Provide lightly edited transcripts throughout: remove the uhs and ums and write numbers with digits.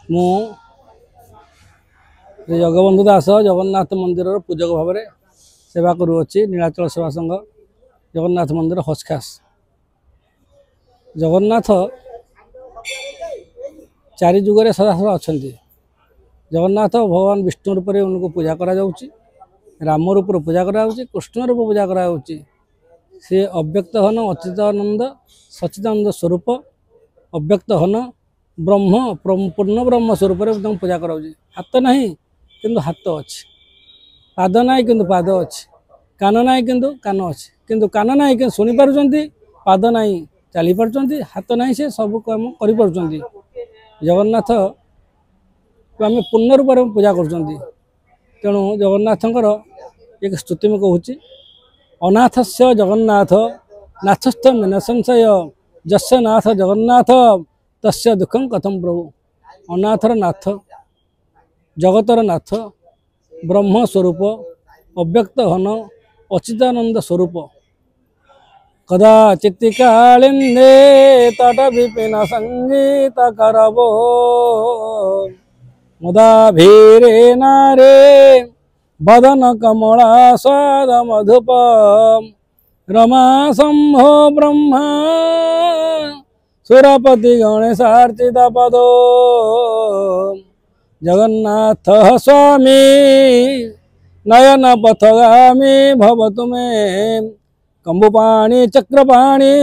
मु जगबंधु दास जगन्नाथ मंदिर पूजक भाव में सेवा करुच्ची नीलाचल सेवा संघ जगन्नाथ मंदिर हस्खास। जगन्नाथ चारि जुगे सदासदा अच्छा। जगन्नाथ भगवान विष्णु रूप में उनको पूजा करा जाउची, राम रूप पूजा करा जाउची, कृष्ण रूप पूजा करा जाउची। से अव्यक्त हन अच्युतानंद सच्चिदानंद स्वरूप अव्यक्त हन ब्रह्म पूर्ण ब्रह्म स्वरूप पूजा करा। हाथ नहीं किंतु हाथ अच्छे, पाद नहीं किंतु पाद अच्छे, कान नहीं किंतु कान अच्छे, किंतु कान नहीं कि शुणी पार्टी, पाद नहीं चली पार्टी, हाथ नहीं से सब काम कर पार्टी। जगन्नाथ को आम पूर्ण रूप में पूजा कर। तेणु जगन्नाथंकर एक स्तुति में कहूँ, अनाथस्य जगन्नाथ नाथस्थ मेन संशय जस्य नाथ जगन्नाथ तस्य दुखं कथम प्रभु। अनाथर नाथ, जगतर नाथ, ब्रह्म स्वरूप अव्यक्त हन अच्युतानंद स्वरूप कदाचित् कालिंदे तट विपिन संगीत करवो मुदाभीरे नारे बदन कमला स्वाद मधुप रमा शंभो ब्रह्मा सुरपति गणेशार्चित पदो जगन्नाथ स्वामी नयन पथगामी भवतु मे कंबुपाणी चक्रपाणी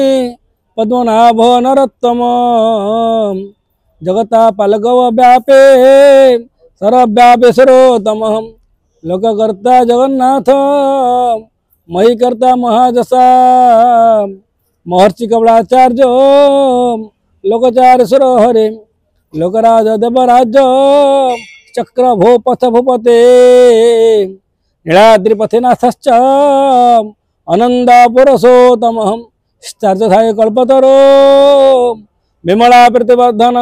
पद्मनाभ नरोत्तम जगता पलगव व्यापे सर्वव्यापी सर्वोत्तम लोककर्ता जगन्नाथ मही कर्ता महाजसा महर्षि कबलाचार्य लोकचारेश्वर हरे लोकराज देवराज चक्र भूपथ भूपते नीलाद्रिपथिनाथश्च अनंदा पुरुषोत्तम चार्यधाय कल्पतरो विमला प्रतिवर्धन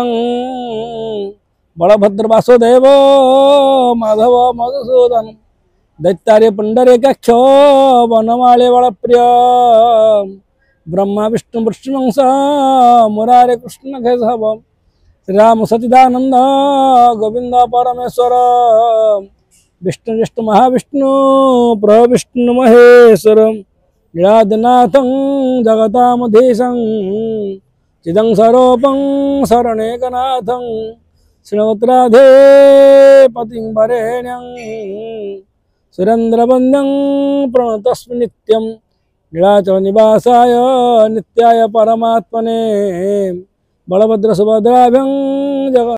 बलभद्र वासुदेव माधव मधुसूदन दैत्यार्य पुंडरीकाक्ष वनमाली बलप्रिय ब्रह्मा विष्णु वृष्णिवंश मुरारे कृष्ण केशव श्रीराम सच्चिदानंद गोविंद परमेश्वर विष्णु विष्णु महाविष्णु प्रविष्णु महेश्वर नीलाद्रिनाथं जगतामधीशं चिदं स्वरूपं शरणेकनाथं श्रीमद्राधे पतिं वरेण्यं सुरेन्द्रवन्द्यं प्रणतस्मि नित्यं नीलाचल निवासाय नित्याय परमात्मने बलभद्र सुभद्राभ्यं जगन्